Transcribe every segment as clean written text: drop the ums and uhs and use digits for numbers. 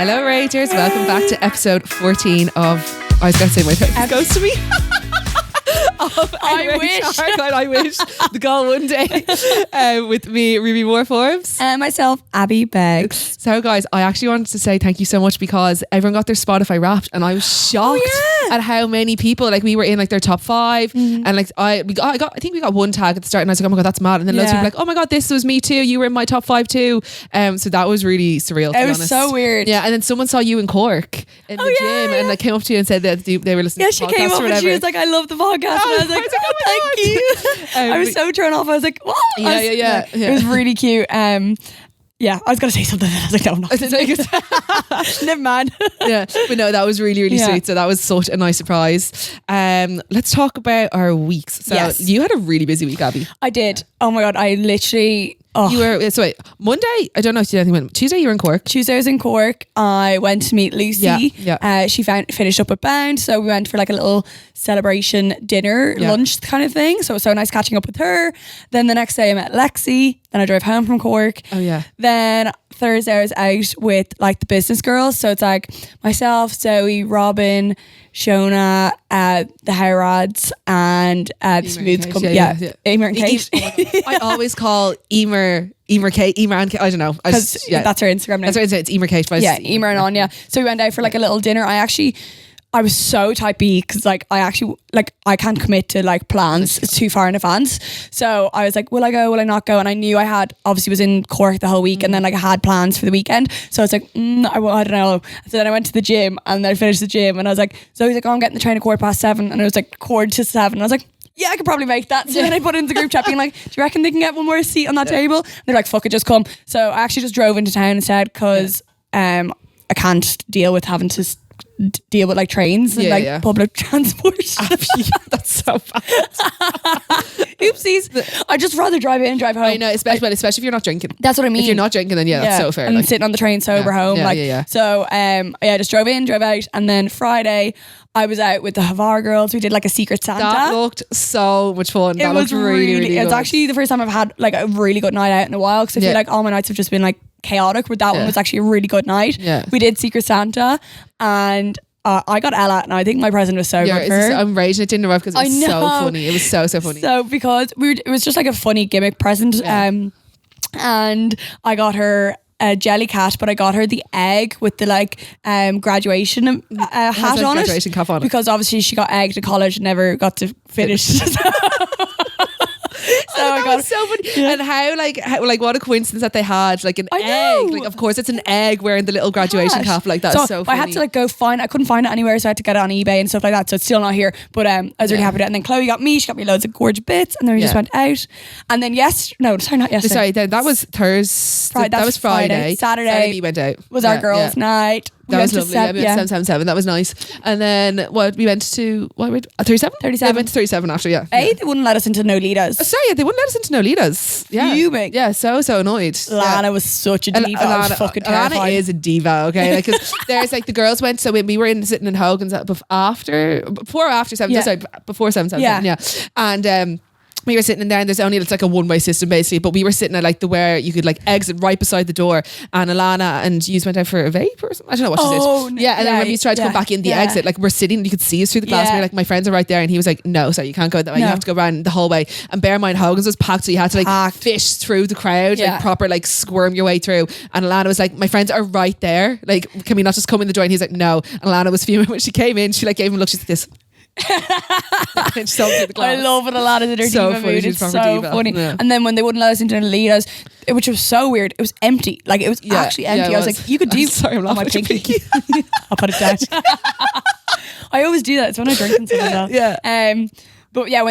Hello, Ragers. Welcome back to episode 14 of... I was going to say my throat goes to me. I wish. The goal one day. With me, Ruby Moore-Forbes. And myself, Abby Beggs. So, guys, I actually wanted to say thank you so much because everyone got their Spotify Wrapped, and I was shocked at how many people, like, we were in like their top 5, and like I think we got one tag at the start, and I was like, oh my god, that's mad. And then loads of people were like, oh my god, this was me too. You were in my top 5 too. So that was really surreal. It was so weird. Yeah, and then someone saw you in Cork in the gym, and like came up to you and said that they were listening. Yeah, to the she came podcast up or and she whatever. was like, I love the podcast. And I was like, oh, thank you. I was so thrown off. I was like, what? Yeah. It was really cute. Yeah, I was going to say something. I was like, no, I'm not. Never mind. Yeah, but no, that was really, really sweet. So that was such a nice surprise. Let's talk about our weeks. So you had a really busy week, Abby. I did. Oh my God, I literally... You were, so wait, Monday, I don't know if you did anything. Tuesday you were in Cork. Tuesday I was in Cork. I went to meet Lucy. Yeah. She finished up with Bound, so we went for like a little celebration dinner, lunch kind of thing. So it was so nice catching up with her. Then the next day I met Lexi. Then I drove home from Cork. Oh yeah. Then Thursday I was out with like the business girls. So it's like myself, Zoe, Robin, Shona, the Howrads, and the Smooth Company. Yeah. Emer and Kate. I always call Emer Kate, Emer and Kate. I don't know. Because that's her Instagram name. That's her Instagram. It's Emer Kate. Yeah, Emer and Anya. So we went out for like a little dinner. I was so type B because like I can't commit to like plans too far in advance. So I was like, will I go? Will I not go? And I knew I had obviously was in Cork the whole week, and then like I had plans for the weekend. So I was like, I don't know. So then I went to the gym, and then I finished the gym, and I was like, Zoe's like, oh, I'm getting the train at 7:15, and it was like 6:45. And I was like, yeah, I could probably make that. So then I put it in the group chat being like, do you reckon they can get one more seat on that table? And they're like, fuck it, just come. So I actually just drove into town instead because I can't deal with having to deal with like trains and public transport. That's so bad. Oopsies. I'd just rather drive in and drive home. I know, especially if you're not drinking. That's what I mean. If you're not drinking, then that's so fair. And then sitting on the train sober home. So I just drove in, drove out, and then Friday I was out with the Havar girls. We did like a Secret Santa. That looked so much fun. That was really, really good. It's actually the first time I've had like a really good night out in a while, because I feel like all my nights have just been like chaotic, but that one was actually a really good night. We did Secret Santa, and I got Ella, and I think my present was so good for her. I'm raging it didn't arrive because it was so funny. It was so funny. So because it was just like a funny gimmick present, and I got her a jelly cat, but I got her the egg with the like graduation hat on graduation it, cap on it, because obviously she got egged at college and never got to finish. So that was so funny. And how what a coincidence that they had like an egg. Like, of course it's an egg wearing the little graduation cap. Like, that's so funny. I had to like go I couldn't find it anywhere, so I had to get it on eBay and stuff like that. So it's still not here. But I was really happy with it. And then Chloe she got me loads of gorgeous bits, and then we just went out. And then not yesterday. That was Thursday. That was Friday. Saturday we went out. Was our girls' night. That was lovely. We went to 777. That was nice. And then we went to 37? 37. We went to 37 after, They wouldn't let us into Nolitas. Sorry, they wouldn't let us into Nolitas. Yeah. Fuming. Yeah, so annoyed. Lana was such a diva. I was fucking terrified. Lana is a diva, okay? Like, because there's like the girls went, so we were sitting in Hogan's before or after 7, sorry, before 777, and we were sitting in there, and it's like a one-way system basically, but we were sitting at like where you could like exit right beside the door, and Alana and you went out for a vape or something, I don't know what she did. And then when we tried to come back in the exit, like we're sitting, you could see us through the glass, and we were like, my friends are right there, and he was like, no, sorry, you can't go that way, you have to go around the whole way. And bear in mind, Hogan's was packed, so you had to like fish through the crowd, like proper like squirm your way through. And Alana was like, my friends are right there, like can we not just come in the door? And he's like, no. And Alana was fuming when she came in. She like gave him a look, she's like this. I love it a lot. In her so diva funny. mood. It's so funny. And then when they wouldn't let us into Nolitas, which was so weird, it was empty. Like, it was actually empty. I was like, you could do. Sorry, I'm laughing at my pinky. I'll put it down. I always do that. It's when I drink and stuff as well. Yeah. But yeah, I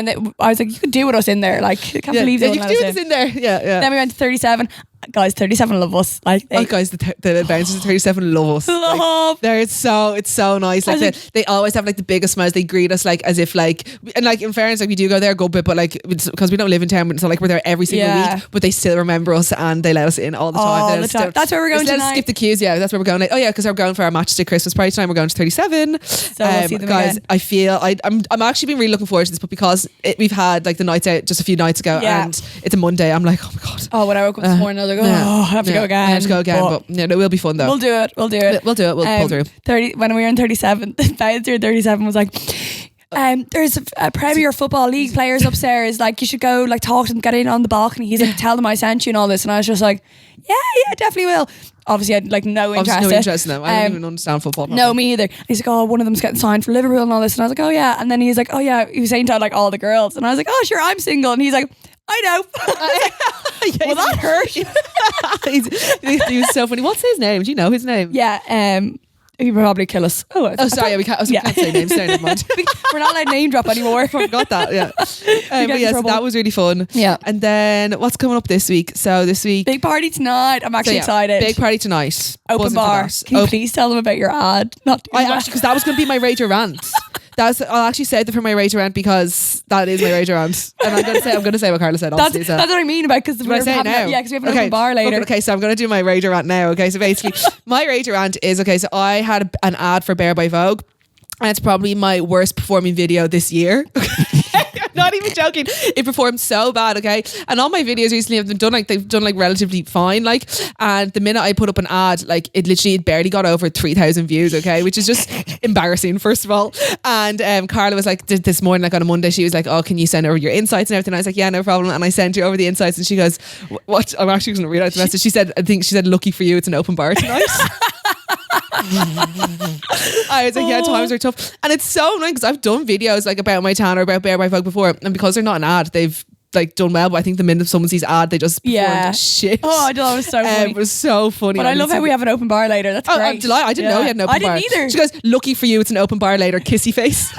was like, you could do with us in there. Like, I can't believe they you could do with us in there. Yeah. Then we went to 37. Guys, 37 love us. Like, guys, the bouncers at 37 love us. It's so nice. Like, they always have like the biggest smiles. They greet us like as if like, and like in fairness, like we do go there a good bit, but like because we don't live in town, so like we're there every single week. But they still remember us and they let us in all the time. That's where we're going tonight. Skip the queues. That's where we're going. Because we're going for our match to Christmas party time. We're going to 37. So we'll see them guys, again. I feel I'm actually been really looking forward to this, but because we've had like the nights out just a few nights ago, and it's a Monday, I'm like, oh my god. When I woke up this morning, I was was like, I have to go again. I have to go again, but it will be fun though. We'll do it. We'll pull through. 30 when we were in 37, the bouncer in 37 was like, there's a Premier Football League players upstairs, like you should go like talk to them, get in on the balcony. He's like, tell them I sent you and all this, and I was just like, yeah, definitely will. Obviously I had like no interest in them. I don't even understand football properly. No, me either. He's like, oh, one of them's getting signed for Liverpool and all this, and I was like, oh yeah. And then he's like, oh yeah, he was saying to like all the girls, and I was like, oh sure, I'm single, and he's like, I know. Well, that hurt. He was so funny. What's his name? Do you know his name? Yeah, he'd probably kill us. Sorry, we can't say names. Sorry, never mind. We're not allowed name drop anymore. I forgot that. Yeah, but yes, that was really fun. Yeah, and then what's coming up this week? So this week, big party tonight. I'm actually excited. Big party tonight. Open bar. Can you please tell them about your ad? Because that was going to be my rage or rant. I'll actually say that for my rage or rant because that is my rage or rant, and I'm going to say what Carla said. That's what I mean about because we're say it now. Yeah, because we have an open bar later. Okay, so I'm going to do my rage or rant now. Okay, so basically, my rage or rant is so I had an ad for Bear by Vogue, and it's probably my worst performing video this year. Not even joking. It performed so bad, okay? And all my videos recently have been done like relatively fine, like, and the minute I put up an ad, like it barely got over 3,000 views, okay? Which is just embarrassing, first of all. And Carla was like, this morning, like on a Monday, she was like, oh, can you send over your insights and everything? I was like, yeah, no problem. And I sent her over the insights and she goes, what? I'm actually going to read out the message. She said, lucky for you, it's an open bar tonight. I was like, yeah, times are tough, and it's so annoying because I've done videos like about my tan or about Bear by Vogue before, and because they're not an ad, they've like done well. But I think the minute someone sees ad, they just performed shit. Oh, I thought it was so funny. It was so funny. But I love how we have an open bar later. That's great. I'm delighted. I didn't know he had an open bar. I didn't either. She goes, lucky for you, it's an open bar later. Kissy face.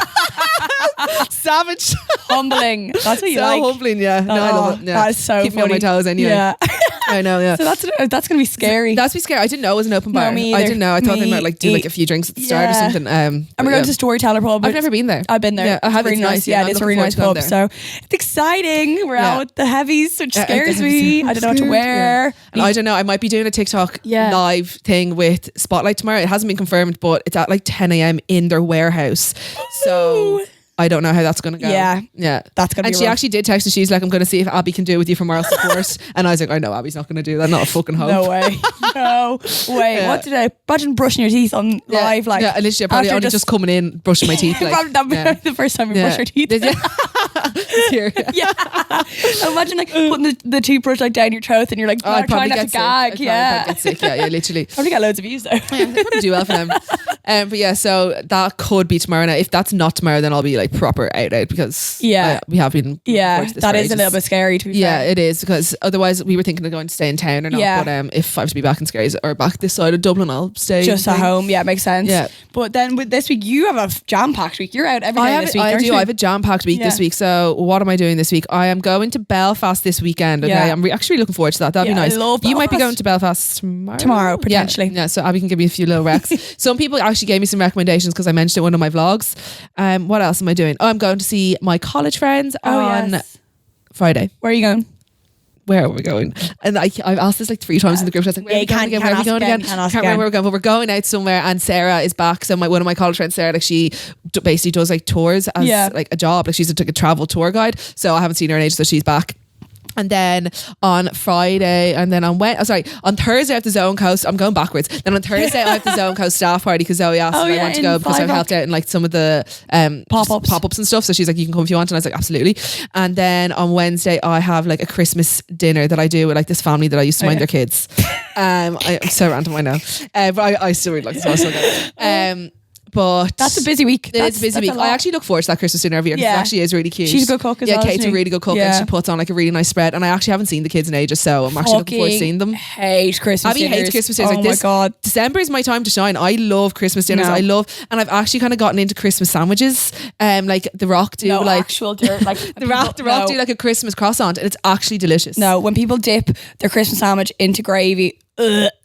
Savage. Humbling. That's what you so like. Humbling, yeah. No, I love it. Yeah. That is so Keep funny. me on my toes anyway. Yeah. I know, yeah. So that's gonna be scary. That's be scary. I didn't know it was an open bar. No, me either. I didn't know. I thought they might like do like a few drinks at the start or something. And we're going to Storyteller Pub. I've never been there. I've been there. Yeah, I have. Really nice. Yeah, it's a really nice pub. So it's exciting. We're out with the heavies, which scares me. I don't know what to wear. Yeah. And I don't know. I might be doing a TikTok live thing with Spotlight tomorrow. It hasn't been confirmed, but it's at like 10 a.m. in their warehouse. So I don't know how that's going to go. Yeah. That's going to be And she rough. actually did text me. She's like, I'm going to see if Abby can do it with you for moral support. And I was like, I know Abby's not going to do that. Not a fucking hope. No way. No way. Yeah. What did I imagine brushing your teeth on live? Like, yeah, literally, probably only just coming in, brushing my teeth. Like, probably that the first time you brush your teeth. Here. Imagine like putting the toothbrush like down your throat and you're like trying not to gag. I'd get sick. Yeah, literally. Probably got loads of views though. Yeah, they probably do well for them. But yeah, so that could be tomorrow. Now, if that's not tomorrow, then I'll be like proper out because we have been. Yeah, that is a little bit scary to be fair. Yeah, it is because otherwise we were thinking of going to stay in town or not. Yeah. But if I have to be back in Skerries or back this side of Dublin, I'll stay just at home. Yeah, makes sense. Yeah. But then with this week, you have a jam-packed week. You're out every day this week. I do. I have a jam-packed week this week. So what am I doing this week? I am going to Belfast this weekend. Okay, I'm actually looking forward to that. That'd be nice. You might be going to Belfast tomorrow potentially. Yeah. So Abby can give me a few little recs. Some people actually gave me some recommendations because I mentioned it in one of my vlogs. What else am I doing? Oh, I'm going to see my college friends on Friday. Where are you going? Where are we going? And I've asked this like 3 times in the group. I was like, where are we going again? Can't remember where we're going, but we're going out somewhere. And Sarah is back. So one of my college friends, Sarah, like she basically does like tours as like a job. Like she's a travel tour guide. So I haven't seen her in ages, so she's back. And then on Friday, and then on Thursday I have the Zone Coast. I'm going backwards. Then on Thursday I have the Zone Coast staff party because Zoe asked if I want to go because I've helped out in like some of the pop-ups and stuff. So she's like, you can come if you want. And I was like, absolutely. And then on Wednesday I have like a Christmas dinner that I do with like this family that I used to mind their kids. I'm so random, I know. But I still really like this. Also but that's a busy week. It's a busy week. I actually look forward to that Christmas dinner every year because it actually is really cute. She's a good cook as well. Yeah, Kate's a really good cook and she puts on like a really nice spread. And I actually haven't seen the kids in ages, so I'm actually looking forward to seeing them. Hate Christmas dinners. Abby hates Christmas dinners. Oh my God. December is my time to shine. I love Christmas dinners. And I've actually kind of gotten into Christmas sandwiches. Like The Rock do actual dirt. Like The Rock do like a Christmas croissant and it's actually delicious. No, when people dip their Christmas sandwich into gravy,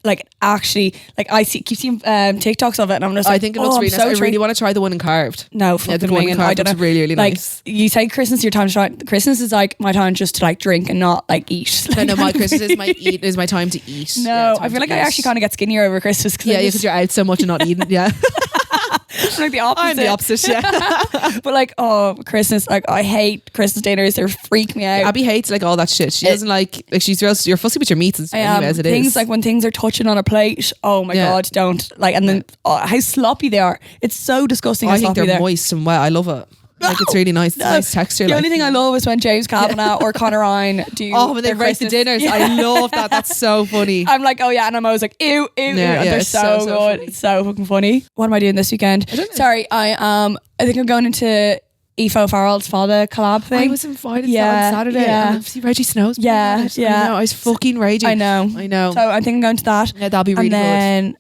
like actually, like keep seeing TikToks of it, and I'm just like, I think it looks really nice. I really want to try the one in carved. No, the one in carved looks really, really nice. Like you say, Christmas is your time to try. Christmas is like my time just to like drink and not like eat. No, my Christmas is my time to eat. No, I feel like I actually kind of get skinnier over Christmas. Because you're out so much and not eating. Yeah. like the opposite. I'm the opposite, yeah. But like, Christmas, like I hate Christmas dinners. They freak me out. Abby hates like all that shit. She doesn't like you're fussy with your meats and stuff anyway, as it things is. like when things are touching on a plate. Oh my God, don't like. And then how sloppy they are. It's so disgusting. I think they're moist and wet. I love it. Like it's really nice. It's nice texture. The only thing I love is when James Kavanagh or Conor Ryan do. When they rate the dinners. Yeah. I love that. That's so funny. I'm like, oh yeah, and I'm always like, ew. They're so good. Funny. It's so fucking funny. What am I doing this weekend? Sorry, I think I'm going into Aoife Farrell's Fada collab thing. I was invited to that on Saturday. Yeah. And see Reggie Snow's. Yeah. I know. I was fucking raging. I know. So I think I'm going to that. Yeah, that'll be really good.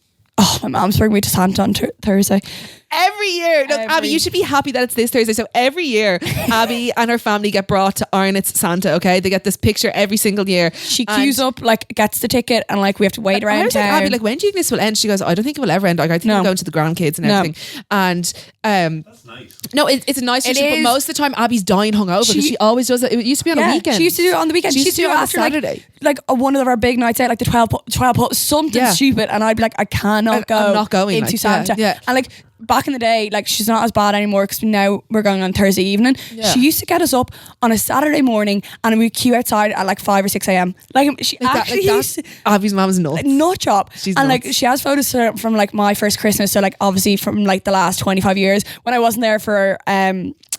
My mom's bringing me to Santa on Thursday. Every year. Look, Abby, you should be happy that it's this Thursday. So every year, Abby and her family get brought to Arnott's Santa, okay? They get this picture every single year. She queues up, like, gets the ticket, and, like, we have to wait around I was town. like, Abby, like, when do you think this will end? She goes, I don't think it will ever end. Like, I think I'm going to the grandkids and everything. And, that's nice. No, it's a nice tradition, but most of the time, Abby's dying hungover because she always does it. It used to be on a weekend. She used to do it on the weekend. She used to do it after Saturday. Like one of our big nights out, like the 12 something stupid, and I'd be like, I cannot go. I'm not going into like, Santa. Yeah. And like back in the day, like she's not as bad anymore because now we're going on Thursday evening. Yeah. She used to get us up on a Saturday morning and we'd queue outside at like 5 or 6 a.m. Like she actually used to, Abby's mum's nuts. Nut job. She's and nuts. like she has photos from like my first Christmas, so like obviously from like the last 25 years when I wasn't there for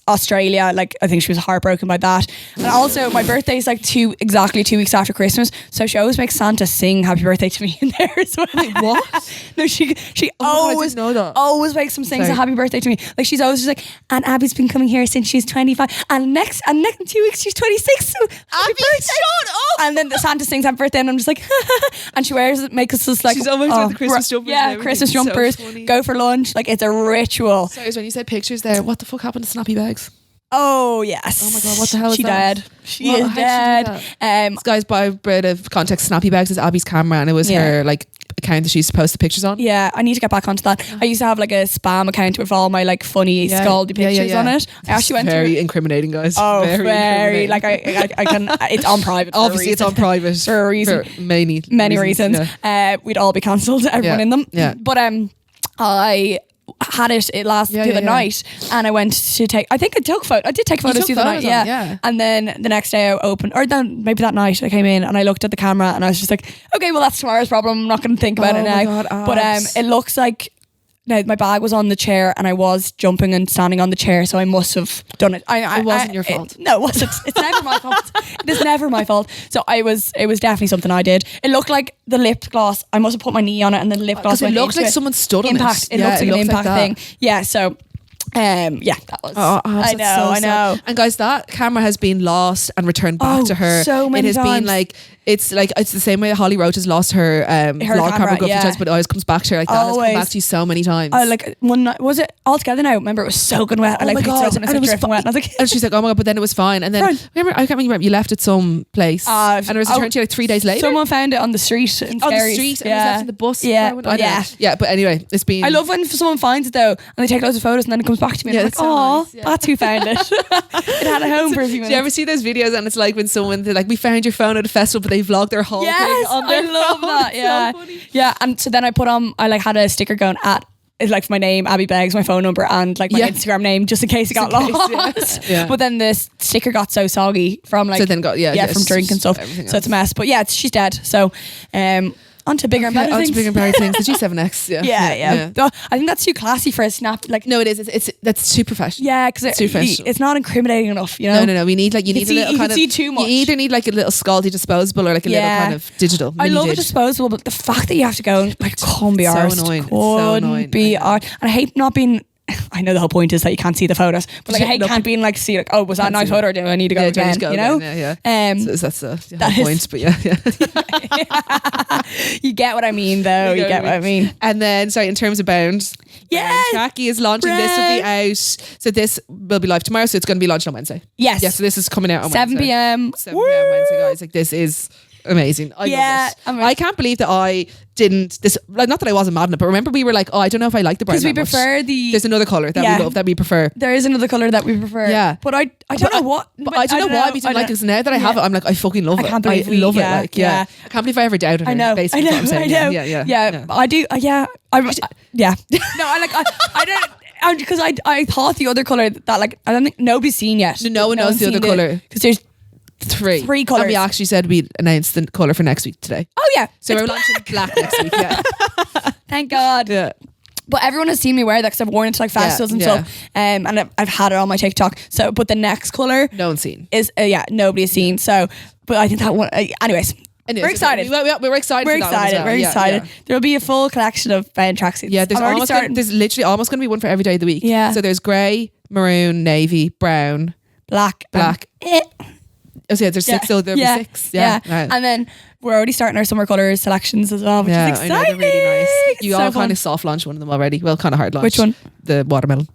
Australia. Like I think she was heartbroken by that. And also my birthday is like exactly 2 weeks after Christmas, so she always makes Santa sing happy birthday to me in there as well. Wait, what? No, she always know that. Always makes some sings a happy birthday to me. Like she's always just like, and Abby's been coming here since she's 25 and next in 2 weeks she's 26, so happy birthday. Shut up. And then the Santa sings happy birthday and I'm just like and she makes us like, she's always with the Christmas jumpers. Yeah, Christmas jumpers, so go for lunch, like it's a ritual. Sorry, when you said pictures there, what the fuck happened to Snappy Bags? Oh yes. Oh my God, what the hell is she that? Dead. She is dead. Guys, by a bit of context, Snappy Bags is Abby's camera and it was her like account that she used to post the pictures on. Yeah, I need to get back onto that. I used to have like a spam account with all my like funny scaldy pictures on it. I actually went very incriminating, guys. Oh, very like I can. It's on private. Obviously, it's on private for a reason. For many reasons. Yeah. We'd all be cancelled. Everyone in them. Yeah. But I had it last the other night and I went to I did take photos the other night, and then the next day I opened, or then maybe that night I came in and I looked at the camera and I was just like, okay, well that's tomorrow's problem, I'm not going to think about it now. God, but it looks like now my bag was on the chair and I was jumping and standing on the chair, so I must have done it. It wasn't your fault. No, it wasn't. It's never my fault. It is never my fault. So it was definitely something I did. It looked like the lip gloss. I must have put my knee on it and then the lip gloss went it looks like someone stood on impact. It looks like an impact thing. Yeah, so that was. I know. And guys, that camera has been lost and returned back to her. So many times. It has been like it's the same way Holly Roach has lost her vlog camera a couple times, but it always comes back to her. Like that has come back to you so many times. Like one night, was it all together now? Remember, it was soaking wet. Oh my God, and it was dripping wet. And I was like, and she's like, oh my God, but then it was fine. And then I can't remember, you left it some place and it was returned to you like 3 days later. Someone found it on the street. On the street, and it was left in the bus. Yeah. But anyway, it's been. I love when someone finds it though, and they take loads of photos, and then it comes back to me. And I'm like, oh, that's who found it. It had a home for a few minutes. Do you ever see those videos? And it's like when someone they're like, we found your phone at a festival, but they vlogged their whole thing on their phone. I love that. Yeah, so funny. Yeah. And so then I like had a sticker going at. It's like my name, Abby Beggs, my phone number, and like my Instagram name, just in case it got lost. Yeah. But then the sticker got so soggy from like, so then got from drink and stuff. So it's a mess. But yeah, she's dead. So on to bigger and better things. On to bigger and better things. The G7X. Yeah. I think that's too classy for a snap. Like no, it is. That's too professional. Yeah, because it's not incriminating enough. You know. No. We need a little kind of. See too much. You either need like a little scaldy disposable or like a little kind of digital. I love a disposable, but the fact that you have to go and like couldn't be arsed. So annoying. Couldn't be arsed. And I hate not being. I know the whole point is that you can't see the photos, but like I hate can't being like see like, oh, was that a nice photo or do I need to go again? You know, so that's the whole point. But you get what I mean, though. You get what I mean. And then, sorry, in terms of Bound, Jackie is launching. This will be out. So this will be live tomorrow. So it's going to be launched on Wednesday. Yes. Yeah. So this is coming out on 7 p.m. 7 p.m. Wednesday, guys. Like this is amazing. I love it. I can't believe that I didn't not that I wasn't mad at it, but remember we were like, oh, I don't know if I like the brown because we prefer there's another colour that we love, that we prefer. There is another colour that we prefer, but I don't know what, but I don't know why we didn't like it, because now that I have it I'm like, I fucking love it. I love it. I can't believe I ever doubted her. I know basically what I'm saying. I do. No, I don't because I thought the other colour that like I don't think nobody's seen yet. No one knows the other colour because there's three colours. And we actually said we'd announce the colour for next week today. Oh yeah, so we're launching black next week. Yeah, thank God. Yeah. But everyone has seen me wear that because I've worn it to like festivals and stuff. And I've had it on my TikTok. So, but the next colour, no one's seen. Is nobody has seen. So, but I think that one. Anyways, we're excited. We're excited. We're excited. We're excited. There'll be a full collection of tracksuits. Yeah, there's literally almost going to be one for every day of the week. Yeah. So there's grey, maroon, navy, brown, black. Oh, so yeah, there's six. So there'll be six. Yeah. Right. And then we're already starting our summer colours selections as well, which is exciting. I know, they're really nice. You all kind of soft launched one of them already. Well, kind of hard launch. Which one? The watermelon.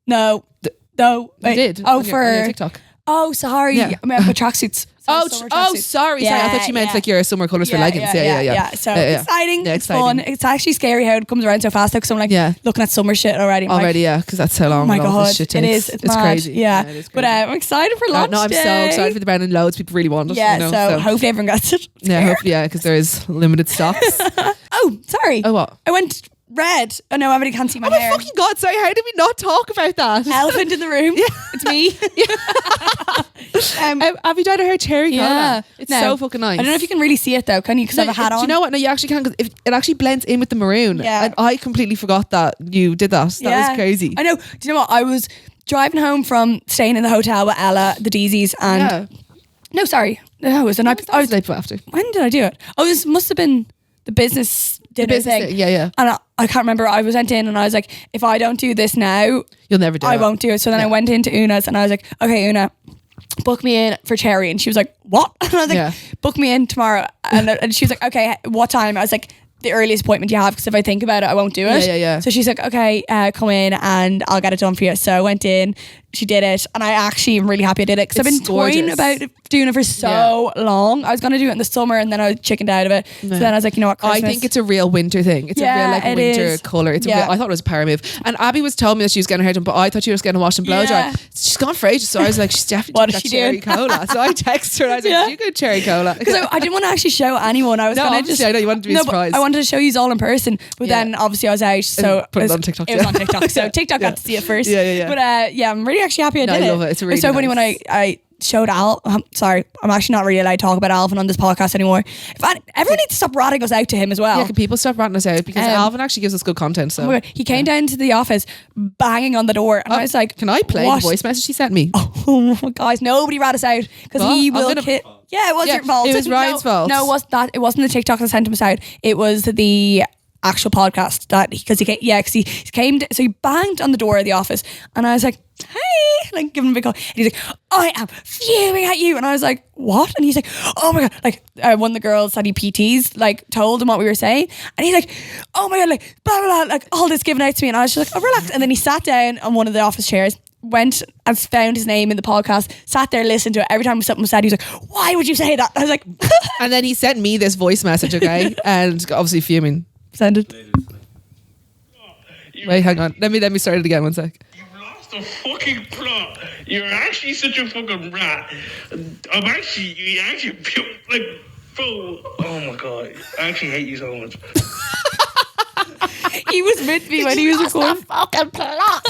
No. You did. Oh, for your TikTok. Oh, sorry. Yeah. I mean, I put tracksuits. Sorry. I thought you meant like your summer colours for leggings. Yeah. So exciting. It's fun. It's actually scary how it comes around so fast because I'm like looking at summer shit already. Because that's how long. Oh my God, this shit takes. it is. It's mad. Crazy. Yeah. It is crazy. But I'm excited for launch No, I'm so excited for the brown and loads. People really want it. Yeah. So hopefully everyone gets it. Yeah, because there is limited stocks. Oh, sorry. Oh, what? I went red. Oh no, everybody can't see my hair. Oh my fucking God, sorry, how did we not talk about that? Elephant in the room. Yeah. It's me. Have you dyed her hair cherry colour? It's so fucking nice. I don't know if you can really see it though, can you? Because I have a hat on. Do you know what? No, you actually can, because it actually blends in with the maroon. Yeah. And I completely forgot that you did that. That was crazy. I know. Do you know what? I was driving home from staying in the hotel with Ella, the Deezies, and no, sorry. No, it was the night. I was late after. When did I do it? Oh, this must have been the business dinner thing. Yeah. And I can't remember. I went in and I was like, if I don't do this now, you'll never do it. I won't do it. So then I went into Una's and I was like, okay, Una, book me in for cherry. And she was like, what? And I was like, book me in tomorrow. And she was like, okay, what time? I was like, the earliest appointment you have, because if I think about it, I won't do it. Yeah. So she's like, okay, come in and I'll get it done for you. So I went in, she did it, and I actually am really happy I did it because I've been toying about doing it for so long. I was going to do it in the summer and then I chickened out of it. So then I was like, you know what, Christmas. I think it's a real winter thing. It's a real winter colour. It's a real, I thought it was a power move. And Abby was telling me that she was getting her hair done, but I thought she was getting a wash and blow dry. She's gone for ages. So I was like, she's definitely got cherry cola. So I texted her and I was like, you go cherry cola. Because I didn't want to actually show anyone. I was going to just... I know you wanted to be surprised. I wanted to show you all in person. But then obviously I was out. So put it on TikTok. It was on TikTok. So TikTok got to see it first. Yeah. But I'm really actually happy I did it. I love it. It's really so funny when I showed sorry, I'm actually not really allowed to talk about Alvin on this podcast anymore. Everyone needs to stop ratting us out to him as well. Yeah, can people stop ratting us out? Because Alvin actually gives us good content. So oh my God, he came down to the office banging on the door and I was like, can I play the voice message he sent me? Oh guys, nobody rat us out because he will yeah, it was your fault. It was Ryan's fault. No, it wasn't the TikTok that sent him out. It was the actual podcast that because he came so he banged on the door of the office and I was like, hey, like giving him a big call and he's like, I am fuming at you, and I was like, what? And he's like, oh my God, like one of the girls that he PTs like told him what we were saying and he's like, oh my God, like blah blah blah, like all this given out to me, and I was just like, oh relax. And then he sat down on one of the office chairs, went and found his name in the podcast, sat there, listened to it. Every time something was said, he was like, why would you say that? I was like and then he sent me this voice message, okay, and obviously fuming. Send it. Wait, hang on. Let me start it again. 1 sec. You've lost the fucking plot. You're actually such a fucking rat. You actually feel like, bro. Oh my God. I actually hate you so much. He was with me when he was recording. Fucking plot.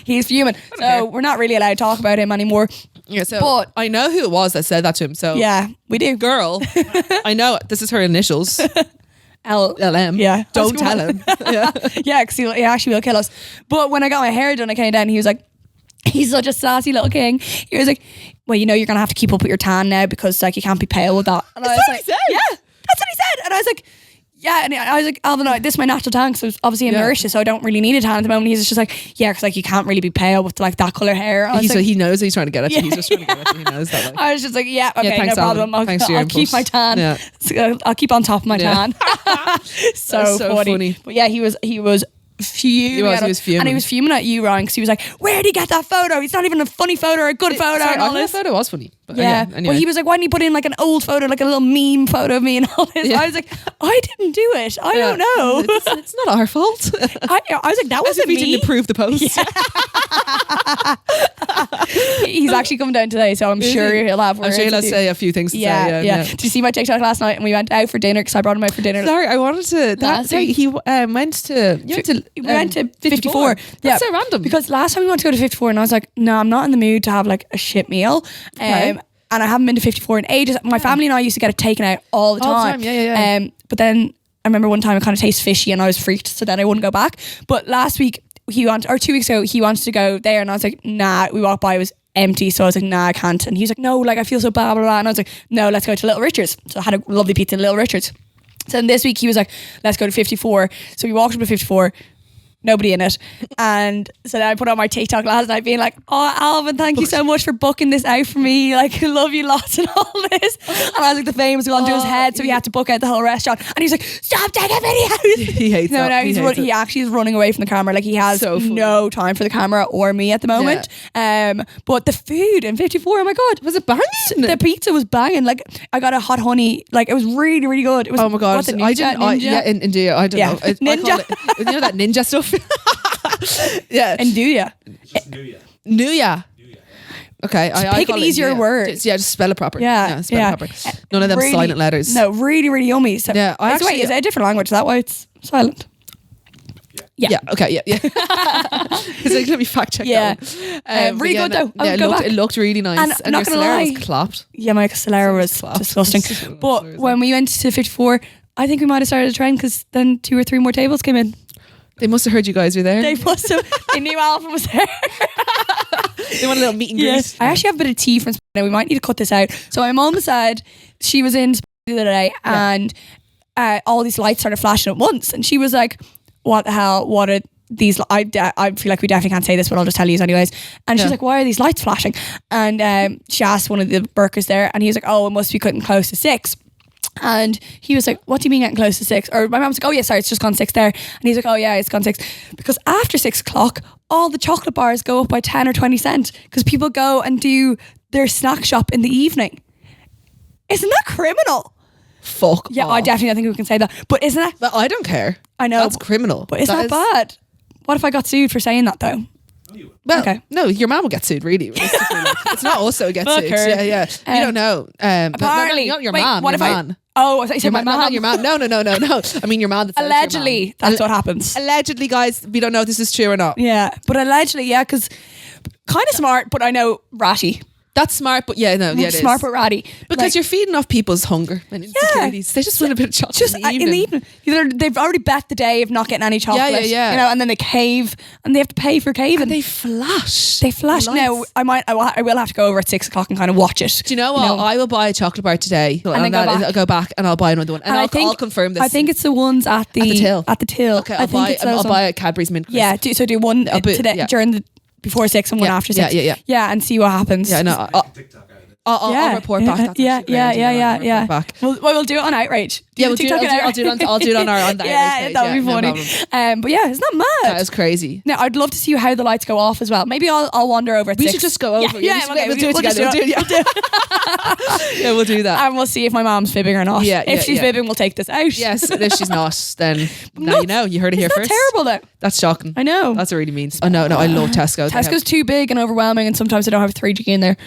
He's fuming. So we're not really allowed to talk about him anymore. Yeah, but I know who it was that said that to him. So yeah, we do. Girl, I know this is her initials. LM. Yeah. Don't tell him. Yeah, because he actually will kill us. But when I got my hair done, I came down and he was like, he's such a sassy little king. He was like, well, you know, you're going to have to keep up with your tan now because like you can't be pale with that. And I was like, yeah, that's what he said. And I was like, yeah, and I was like, Alvin, this is my natural tan because I was obviously in Mauritius, so I don't really need a tan at the moment. He's just like, yeah, because like you can't really be pale with like that colour hair. He knows that he's trying to get at you. He's just trying to get at you. He knows that. Like. I was just like, yeah, okay, thanks, no problem. I'll keep my tan. Yeah. So, I'll keep on top of my tan. so funny. But yeah, he was fuming. He was fuming. And he was fuming at you, Ryan, because he was like, where did he get that photo? It's not even a funny photo or a good photo. Sorry, and all I this. thought it was funny. But anyway. Well, he was like, why didn't you put in like an old photo, like a little meme photo of me and all this? I was like, I didn't do it. I don't know. It's not our fault. I was like, that wasn't me. We didn't approve the post. He's actually coming down today, so I'm sure he'll have words. I'm sure he'll say a few things to say. Yeah. Did you see my TikTok last night? And we went out for dinner because I brought him out for dinner. Sorry, I wanted to. Sorry, he went to. We went to 54. That's so random. Because last time we went to go to 54, and I was like, no, I'm not in the mood to have like a shit meal. And I haven't been to 54 in ages. My family and I used to get it taken out all the time. Yeah. But then I remember one time it kind of tasted fishy, and I was freaked, so then I wouldn't go back. But last week 2 weeks ago, he wanted to go there, and I was like, nah. We walked by, it was empty, so I was like, nah, I can't. And he was like, no, like I feel so blah blah blah. And I was like, no, let's go to Little Richard's. So I had a lovely pizza in Little Richard's. So then this week he was like, let's go to 54. So we walked up to 54. Nobody in it. And so then I put on my TikTok last night being like, oh, Alvin, thank you so much for booking this out for me. Like, I love you lots and all this. And I was like, the fame was going to his head, so he had to book out the whole restaurant. And he's like, stop taking videos. He hates that. He actually is running away from the camera. Like, he has no time for the camera or me at the moment. But the food in 54, oh my God. Was it banging? The pizza was banging. Like, I got a hot honey. Like, it was really, really good. It was, oh my God. Ninja? In India, I don't know. Ninja. You know that ninja stuff? Yeah. Nduja. Nuya. Okay. Pick an easier word. Just spell it proper. Yeah. Spell it proper. None of them really, silent letters. No, really, really yummy. So, yeah. Is it a different language? Is that why it's silent? Yeah. Okay. Yeah. Because let me fact check. Yeah. Really good though. It looked really nice. And I'm not gonna lie, was clapped. Yeah, my Solera was disgusting. But when we went to 54, I think we might have started a trend because then 2 or 3 more tables came in. They must have heard you guys were there. They must have. They knew Alvin was there. They want a little meet and greet. Yes. I actually have a bit of tea from Spain. We might need to cut this out. So my mum said she was in Spain the other day and all these lights started flashing at once. And she was like, what the hell? What are these? I feel like we definitely can't say this, but I'll just tell you anyways. And she's like, why are these lights flashing? And she asked one of the workers there, and he was like, oh, it must be cutting close to 6. And he was like, what do you mean getting close to 6? Or my mum was like, oh yeah, sorry, it's just gone 6 there. And he's like, oh yeah, it's gone 6. Because after 6 o'clock, all the chocolate bars go up by 10 or 20 cents because people go and do their snack shop in the evening. Isn't that criminal? Fuck yeah, off. I definitely don't think we can say that. But isn't that... But I don't care. I know. That's criminal. But isn't that bad? What if I got sued for saying that though? Well, no, your mom will get sued, really. It's not us who gets sued. Her. Yeah. You don't know. Apparently. Not your mom. What your if man. Oh, I thought you said my mom. Not your mom. No. I mean your mom. Allegedly, that's what happens. Allegedly, guys, we don't know if this is true or not. Yeah, but allegedly, yeah, because kind of smart, but I know ratty. That's smart, but yeah, no, yeah, it smart is. but ratty. Because you're feeding off people's hunger and insecurities. They just want a bit of chocolate just in the evening. They've already bet the day of not getting any chocolate. Yeah. You know, and then they cave, and they have to pay for caving. And they flash. Now, I will have to go over at 6 o'clock and kind of watch it. Do you know what? I will buy a chocolate bar today, and I'll go back and I'll buy another one, and I'll confirm this. I think it's the ones at the till. At the till. Okay, I'll buy a Cadbury's mint. Yeah, do one today during the before 6 and one after 6. Yeah, and see what happens. Yeah, no. I'll report back. Yeah. Back. We'll do it on Outrage. I'll do it on our on the Outrage page. That would be funny. But yeah, it's not mad. That is crazy. Now I'd love to see how the lights go off as well. Maybe I'll wander over at 6. We should just go over. Yeah, we'll do it together. We'll do that. And we'll see if my mom's fibbing or not. If she's fibbing, we'll take this out. Yes, and if she's not, then now you know. You heard it here first. Terrible though. That's shocking. I know. That's really mean. Oh no, I love Tesco. Tesco's too big and overwhelming, and sometimes I don't have 3G in there.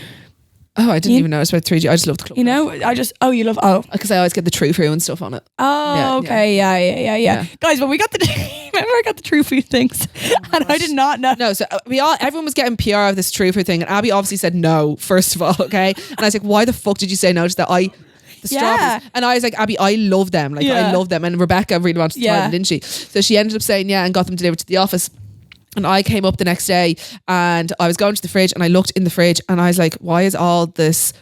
Oh, I didn't even notice about 3G. I just love the club. You know, you love because I always get the True Fruit and stuff on it. Oh, okay, yeah. Guys, when we got remember I got the True Fruit things, and I did not know. No, so everyone was getting PR of this True Fruit thing, and Abby obviously said no. First of all, okay, and I was like, why the fuck did you say no to that? The strawberries. And I was like, Abby, I love them. I love them. And Rebecca really wanted to try them, didn't she? So she ended up saying and got them delivered to the office. And I came up the next day and I was going to the fridge and I looked in the fridge and I was like, why is all this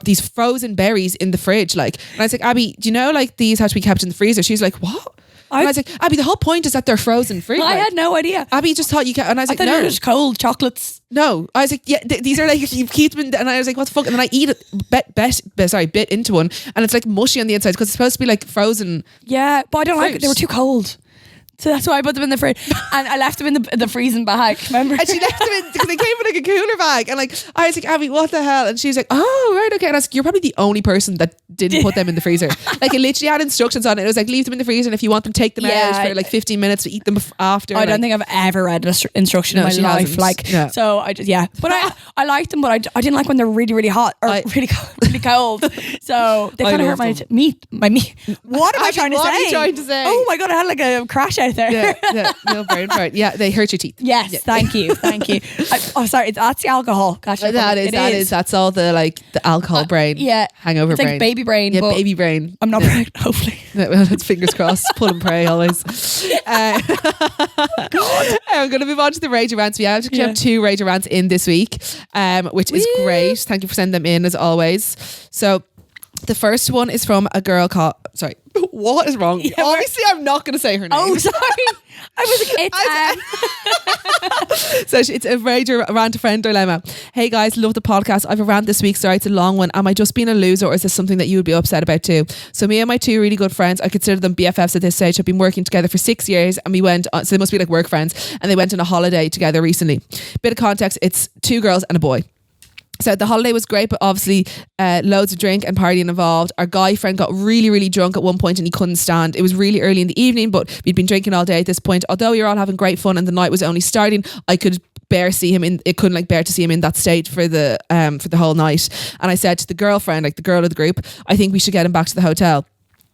these frozen berries in the fridge? And I was like, Abby, do you know these have to be kept in the freezer? She's like, what? And I was like, Abby, the whole point is that they're frozen free. Well, I had no idea. Abby just thought you can. And I was like, no, they're just cold chocolates. No, I was like, yeah, these are you keep them. And I was like, what the fuck? And then I eat it, bit into one, and it's mushy on the inside because it's supposed to be frozen. Yeah, but I don't like it. They were too cold. So that's why I put them in the fridge. And I left them in the freezing bag, remember? And she left them in, because they came in like a cooler bag. And like, I was like, Abby, what the hell? And she was like, oh, right, okay. And I was like, you're probably the only person that didn't put them in the freezer. Like, it literally had instructions on it. It was like, leave them in the freezer, and if you want them, take them out for like 15 minutes to eat them after. I don't think I've ever read an instruction in my life. Like, so I just, But I liked them, but I didn't like when they're really, really hot or really cold. So they kind of hurt my meat. What am I trying to say? What are you trying to say? Oh my God, I had like a crash out there. No, brain fart. Yeah, they hurt your teeth. Yes, thank you. Sorry, that's the alcohol. Gotcha. That's all the alcohol brain. Hangover brain. It's like baby brain. Yeah, baby brain. I'm not pregnant, hopefully. Well, it's fingers crossed. Pull and pray always. I'm going to move on to the Rage Rants. We actually have 2 Rage Rants in this week, which is great. Thank you for sending them in as always. So the first one is from a girl called... Sorry, what is wrong? Obviously, I'm not going to say her name. Oh, sorry. I was like, So it's a Rage Rant a friend dilemma. Hey guys, love the podcast. I've a rant this week. Sorry, it's a long one. Am I just being a loser, or is this something that you would be upset about too? So me and my 2 really good friends, I consider them BFFs at this stage, have been working together for 6 years, and we went on, so they must be like work friends, and they went on a holiday together recently. Bit of context, it's 2 girls and a boy. So the holiday was great, but obviously loads of drink and partying involved. Our guy friend got really, really drunk at one point and he couldn't stand. It was really early in the evening, but we'd been drinking all day at this point. Although we were all having great fun and the night was only starting, I could bear to see him in that state for the whole night. And I said to the girlfriend, like the girl of the group, I think we should get him back to the hotel.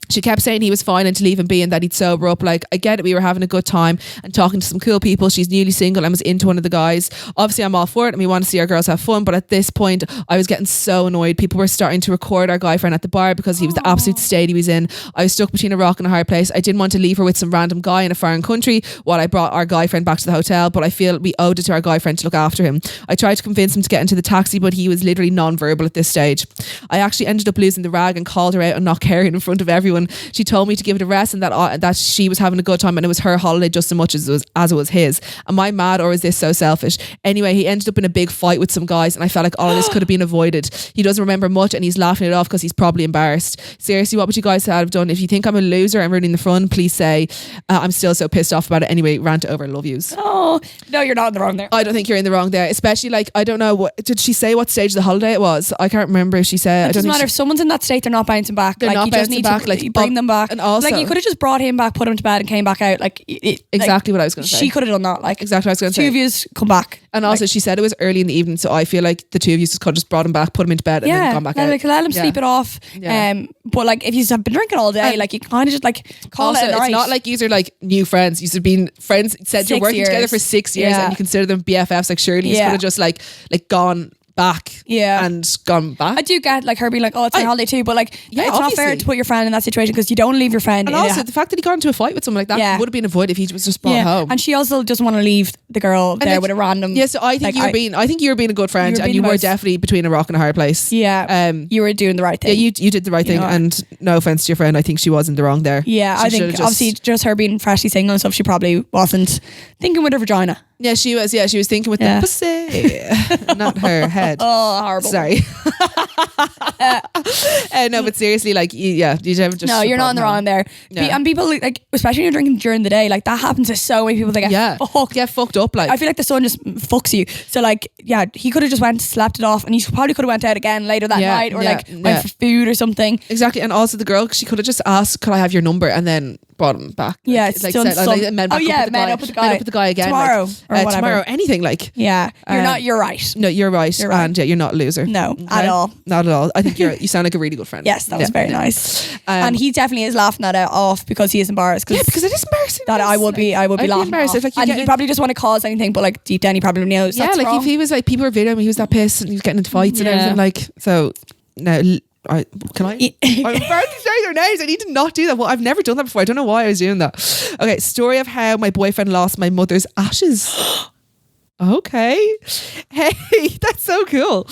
She kept saying he was fine and to leave him be and that he'd sober up. Like, I get it, we were having a good time and talking to some cool people. She's newly single and was into one of the guys. Obviously, I'm all for it and we want to see our girls have fun. But at this point, I was getting so annoyed. People were starting to record our guy friend at the bar because he was the absolute state he was in. I was stuck between a rock and a hard place. I didn't want to leave her with some random guy in a foreign country while I brought our guy friend back to the hotel. But I feel we owed it to our guy friend to look after him. I tried to convince him to get into the taxi, but he was literally non-verbal at this stage. I actually ended up losing the rag and called her out and not caring in front of everyone. She told me to give it a rest and that she was having a good time and it was her holiday just as much as it was his. Am I mad, or is this so selfish? Anyway, he ended up in a big fight with some guys and I felt like all of this could have been avoided. He doesn't remember much and he's laughing it off because he's probably embarrassed. Seriously, what would you guys have done? If you think I'm a loser and ruining the fun, please say. I'm still so pissed off about it. Anyway, rant over. Love yous. Oh no, you're not in the wrong there. I don't think you're in the wrong there, especially like, I don't know, did she say what stage of the holiday it was? I can't remember if she said. It doesn't matter if someone's in that state, they're not bouncing back. They're not bouncing back. Like, bring them back. And also, like, you could have just brought him back, put him to bed and came back out. Like, exactly what I was going to say. She could have done that. Like, exactly what I was going to say. 2 of yous come back. And also, she said it was early in the evening, so I feel like the 2 of you could have just brought him back, put him into bed, and then gone back out. Like, let him sleep it off. But like, if you have been drinking all day, like, you kind of just like call also, it a night. It's not like you are like new friends. You've been friends. Said you're working together for 6 years, and you consider them BFFs. Like, surely you could have just like gone back and gone back. I do get like her being like, oh, it's my holiday too, but like, it's obviously not fair to put your friend in that situation because you don't leave your friend. And also the fact that he got into a fight with someone like that would have been avoided if he was just brought home. And she also doesn't want to leave the girl there with a random. Yeah, so I think you were being a good friend, and you were definitely between a rock and a hard place. Yeah, you were doing the right thing. Yeah, you did the right thing, and no offense to your friend, I think she was in the wrong there. Yeah, I think obviously just her being freshly single and stuff, she probably wasn't thinking with her vagina. Yeah, she was thinking with the pussy, not her head. Oh, horrible. Sorry. No, but seriously, like, you just no, you're not in the wrong there. And people like, especially when you're drinking during the day, like that happens to so many people. They get fucked up. Like, I feel like the sun just fucks you. So like, he could have just went, slept it off, and he probably could have went out again later that night, or went for food or something. Exactly. And also the girl, she could have just asked, could I have your number, and then brought him back. Yeah, it's like, men up with the guy again tomorrow, like, tomorrow, anything like. Yeah, you're right. No, you're right, and you're not a loser. No, at all. Not at all. I think you sound like a really good friend. Yes, that was very nice. And he definitely is laughing that off because he is embarrassed. Yeah, because it is embarrassing. That I would be laughing off. Like, and he probably just want to cause anything, but like deep down he probably knows. Yeah, like wrong. If he was like, people were videoing him, he was that pissed and he was getting into fights and everything. Like, so now. Can I? I'm about to say their names. I need to not do that. Well, I've never done that before. I don't know why I was doing that. Okay, story of how my boyfriend lost my mother's ashes. Okay. Hey, that's so cool.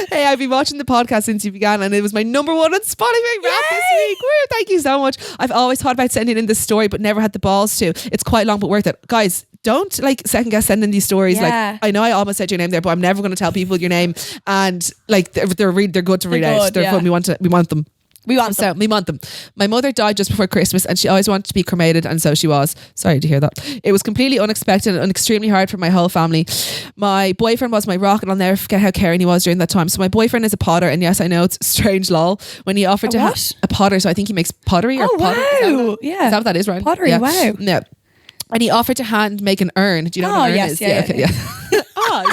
Hey, I've been watching the podcast since you began and it was my number one on Spotify rap this week. Woo, thank you so much. I've always thought about sending in this story but never had the balls to. It's quite long but worth it. Guys, don't like second guess sending these stories. Like, I know I almost said your name there, but I'm never going to tell people your name. And like they're good to read out. They're fun. We want them. We want them. We want them. My mother died just before Christmas and she always wanted to be cremated, and so she was. Sorry to hear that. It was completely unexpected and extremely hard for my whole family. My boyfriend was my rock, and I'll never forget how caring he was during that time. So my boyfriend is a potter, and yes, I know it's strange lol. When he offered a potter, so I think he makes pottery or potter. Wow. Is that what that is, right? Pottery, wow. No. And he offered to hand make an urn. Do you know what an urn is? Yeah.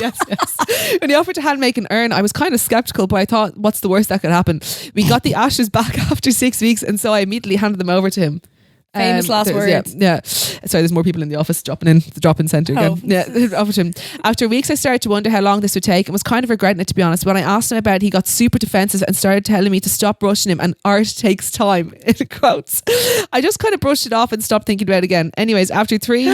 Yes. When he offered to hand make an urn, I was kind of skeptical, but I thought, what's the worst that could happen? We got the ashes back after 6 weeks, and so I immediately handed them over to him. Famous last words. Yeah. Sorry, there's more people in the office dropping in the drop-in centre again. Yeah, over to him. After weeks, I started to wonder how long this would take and was kind of regretting it, to be honest. When I asked him about it, he got super defensive and started telling me to stop rushing him, and art takes time, in quotes. I just kind of brushed it off and stopped thinking about it again. Anyways, after three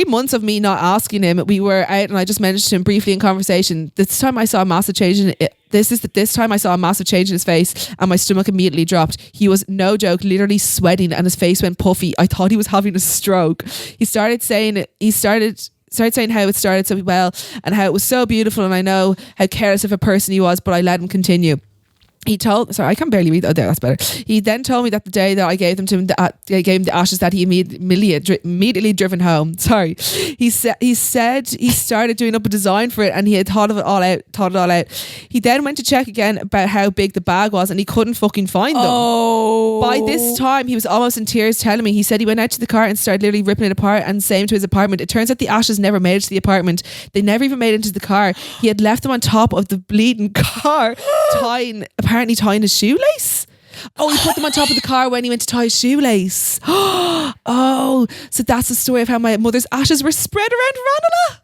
months of me not asking him, we were out and I just mentioned to him briefly in conversation. This time I saw a massive change in it. This time I saw a massive change in his face and my stomach immediately dropped. He was, no joke, literally sweating and his face went puffy. I thought he was having a stroke. He started saying how it started so well and how it was so beautiful, and I know how careless of a person he was, but I let him continue. I can barely read. Oh, there, that's better. He then told me that the day that I gave him the ashes, that he immediately driven home. Sorry, he said he started doing up a design for it, and he had thought it all out. He then went to check again about how big the bag was, and he couldn't fucking find them. Oh. By this time, he was almost in tears, telling me. He said he went out to the car and started literally ripping it apart, and same to his apartment. It turns out the ashes never made it to the apartment. They never even made it into the car. He had left them on top of the bleeding car, apparently tying his shoelace. Oh, he put them on top of the car when he went to tie his shoelace. Oh, so that's the story of how my mother's ashes were spread around Ranelagh.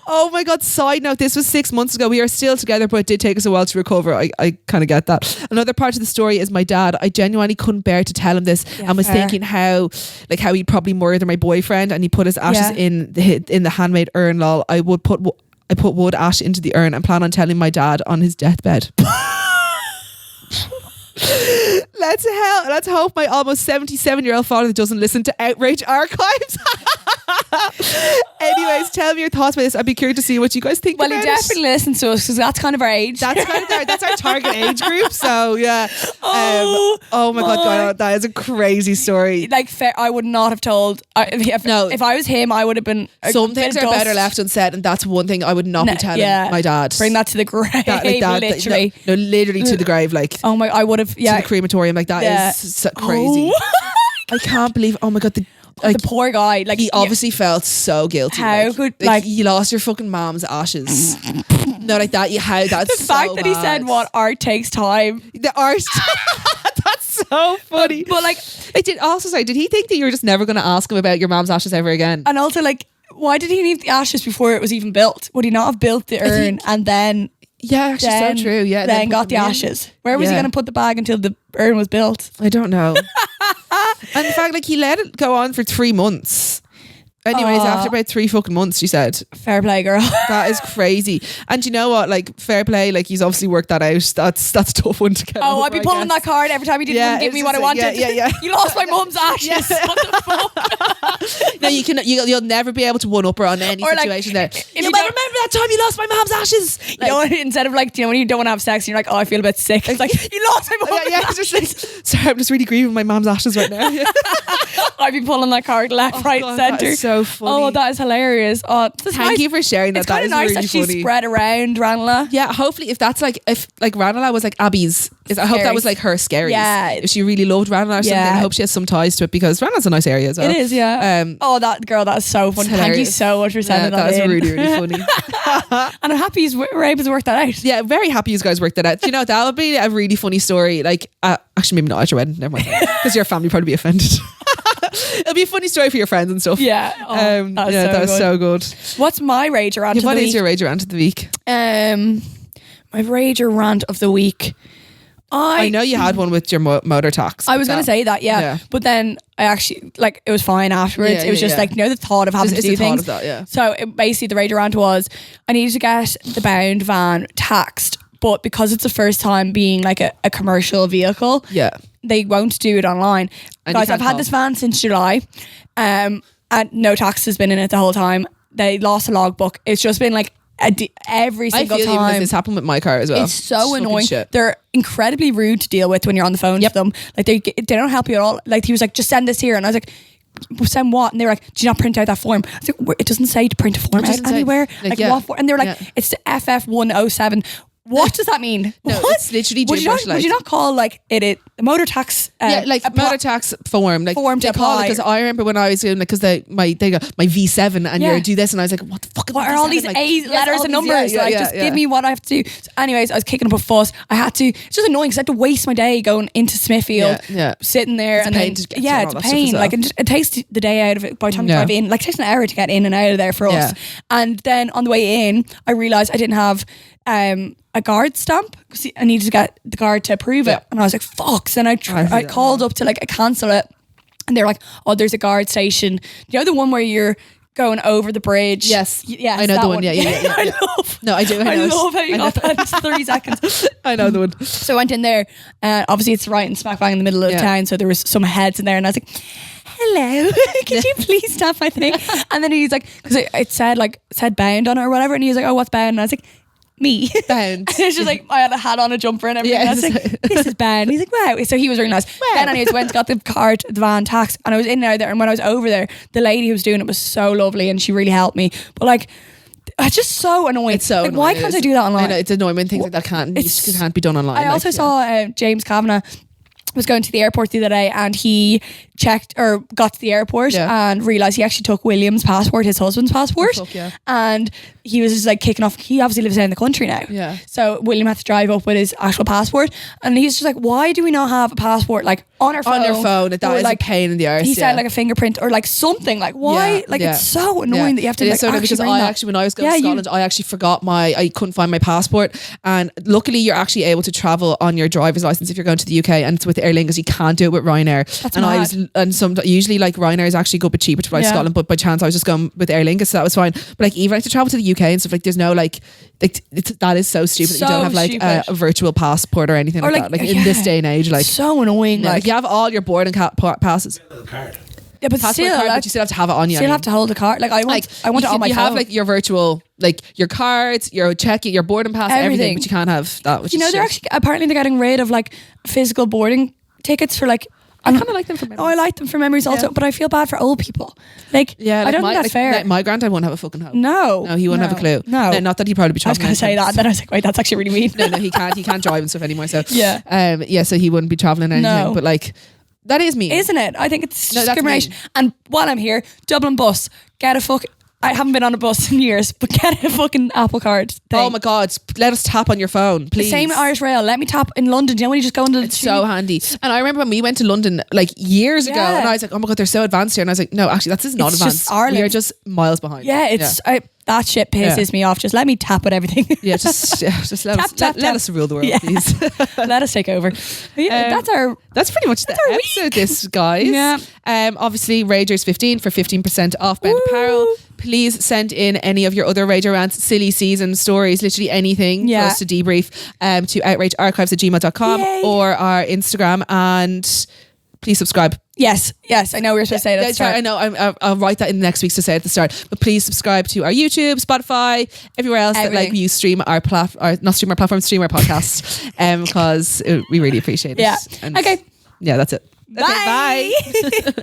Oh my God, side note, this was 6 months ago. We are still together, but it did take us a while to recover. I kind of get that. Another part of the story is my dad. I genuinely couldn't bear to tell him this, and was thinking how he'd probably murder my boyfriend, and he put his ashes in the handmade urn. Lol. I put wood ash into the urn and plan on telling my dad on his deathbed. Let's hope my almost 77-year-old father doesn't listen to Outrage Archives. Anyways, tell me your thoughts about this. I'd be curious to see what you guys think about it. Well, he definitely listens to us because that's kind of our age. That's our target age group. So yeah. Oh my God, that is a crazy story. Like, I would not have told. If I was him, I would have been. Some things are better left unsaid, and that's one thing I would not be telling my dad. Bring that to the grave. Literally. No, literally to the grave. Like, oh my, I would have. Yeah. To the crematorium. Like, that is so crazy. I can't believe. Oh my God. The poor guy, like, he obviously felt so guilty. How could you lost your fucking mom's ashes? No, like that. That's the fact that he said what art takes time. The art. That's so funny. But like, did he think that you were just never going to ask him about your mom's ashes ever again? And also, like, why did he need the ashes before it was even built? Would he not have built the urn and then? Yeah, actually, so true. Yeah, then got the ashes. Where was he going to put the bag until the urn was built? I don't know. And the fact, like, he let it go on for 3 months. Anyways, after about 3 fucking months, she said. Fair play, girl. That is crazy. And you know what? Like, fair play. Like, he's obviously worked that out. That's a tough one to get over, I'd be pulling that card every time he didn't give me what I wanted. Yeah. You lost my mum's ashes. What the fuck? No, you'll never be able to one up her on any situation there. You might remember that time you lost my mom's ashes. Like, you know, instead of like, when you don't want to have sex and you're like, oh, I feel a bit sick. It's like, you lost my mom's ashes. Just like, sorry, I'm just really grieving my mom's ashes right now. I'd be pulling that card left, right, centre. That is so funny. Oh, that is hilarious. Oh, thank you for sharing that. It's kind of nice really that she's funny. spread around Ranelagh. Yeah, hopefully if Ranelagh was like Abby's, I hope that was like her scaries. Yeah. If she really loved Ranelagh or something, I hope she has some ties to it, because Ranelagh's a nice area as well. It is, yeah. That girl, that's so funny. Thank you so much for sending that in. That was really, really funny. And I'm happy you were able to work that out. Yeah, very happy you guys worked that out. You know, that would be a really funny story. Like, actually maybe not at your wedding, never mind. Because your family would probably be offended. It'll be a funny story for your friends and stuff. Yeah. That was so good. What's my rage or rant of the week? What is your rage or rant of the week? My rage or rant of the week. I know you had one with your motor tax. I was going to say that, yeah. But then I actually, like, it was fine afterwards. It was just like, the thought of having to do things. So basically the rage or rant was, I needed to get the bound van taxed, but because it's the first time being like a commercial vehicle, they won't do it online. And guys, I've had this van since July, and no tax has been in it the whole time. They lost a logbook. It's just been like every single I feel time. even this happened with my car as well. It's so Fucking annoying. shit. They're incredibly rude to deal with when you're on the phone with them. Like they don't help you at all. Like he was like, just send this here, and I was like, send what? And they were like, do you not print out that form? I was like, it doesn't say to print a form out anywhere. Like what form? And they were like, it's the FF107. What does that mean? No, what? it's literally would you not call like it motor tax? Motor tax form, like form to they call it, apply. because I remember when I was doing, like, because my V7 and you do this, and I was like, what the fuck? What are all these A letters and numbers? Just give me what I have to do. So anyways, I was kicking up a fuss. I had to. It's just annoying because I had to waste my day going into Smithfield, sitting there, it's and a pain then to get to yeah, and it's all a that pain. stuff as Like well. it takes the day out of it by the time you drive in. Like it takes an hour to get in and out of there for us. And then on the way in, I realised I didn't have a guard stamp because I needed to get the guard to approve it, and I was like, "Fuck!" So then I called up to like cancel it, and they're like, "Oh, there's a guard station. You know the one where you're going over the bridge?" Yes, yes, I know that the one. Yeah. I love. No, I do. I love how you got that in 30 seconds. I know the one. So I went in there, and obviously it's right in smack bang in the middle of town, so there was some heads in there, and I was like, hello, could you please stop my thing? And then he's like, because it said bound on it or whatever, and he was like, oh, what's bound? And I was like, me. Bound. And it's just like, I had a hat on, a jumper and everything. And I was like, this is bound. He's like, wow. So he was really nice. Wow. Then anyways, went, got the card, the van tax, and I was in there, and when I was over there, the lady who was doing it was so lovely, and she really helped me. But like, it's just so annoying. It's so like, annoying. why can't I do that online? I know, it's annoying when things like that can't be done online. I also saw James Kavanagh was going to the airport the other day, and he checked or got to the airport and realised he actually took William's passport, his husband's passport. Oh, fuck yeah. And he was just like kicking off. He obviously lives out in the country now. Yeah. So William had to drive up with his actual passport, and he's just like, why do we not have a passport like on our phone? On your phone, that or, is like, a pain in the arse. He said like a fingerprint or like something. Like why? It's so annoying that you have to It like is so annoying actually because bring I that. actually, when I was going to Scotland, I actually forgot I couldn't find my passport, and luckily you're actually able to travel on your driver's license if you're going to the UK, and it's with Aer Lingus. You can't do it with Ryanair. That's and mad. I was, and some usually like Ryanair is actually a good bit cheaper to fly to Scotland, but by chance I was just going with Aer Lingus, so that was fine. But like even like to travel to the UK and stuff, like there's no like that is so stupid that you don't have like a virtual passport or anything or like that. Like in this day and age, like so annoying. Like you have all your boarding passes. Card. Yeah, but Passport still, card, but you still have to have it on you. Still have to hold the card. Like I want it on my you phone. have like your virtual, like your cards, your check, your boarding pass, everything, but you can't have that. Which they're actually apparently they're getting rid of like physical boarding tickets for like. I kind of like them for memories. Oh, I like them for memories also, but I feel bad for old people. Like, I don't think that's fair. Like my granddad won't have a fucking hope. No, he wouldn't have a clue. No, not that he'd probably be. I was going to say that, and then I was like, wait, that's actually really mean. No, he can't. He can't drive and stuff anymore. So yeah, so he wouldn't be traveling or anything. But like, that is mean, isn't it? I think it's discrimination. And while I'm here, Dublin bus, get a fuck. I haven't been on a bus in years, but get a fucking Apple Card thing. Oh my God, let us tap on your phone, please. The same Irish Rail. Let me tap in London. Do you know when you just go into the It's so handy. And I remember when we went to London like years ago, and I was like, oh my God, they're so advanced here. And I was like, no, actually, that's not advanced. We are just miles behind. Yeah, that shit pisses me off. Just let me tap at everything. Yeah, just let us rule the world, please. Let us take over. That's pretty much the episode, this, guys. Yeah. Obviously, Ragers 15 for 15% off Bend Apparel. Please send in any of your other Rager rants, silly season stories, literally anything for us to debrief to outragearchives@gmail.com or our Instagram, and please subscribe. Yes, I know we were supposed to say that. Sorry, I know. I'll write that in next week to say at the start. But please subscribe to our YouTube, Spotify, everywhere else that like you stream our stream our podcast, because we really appreciate it. Yeah. And okay. Yeah, that's it. Bye. Okay, bye.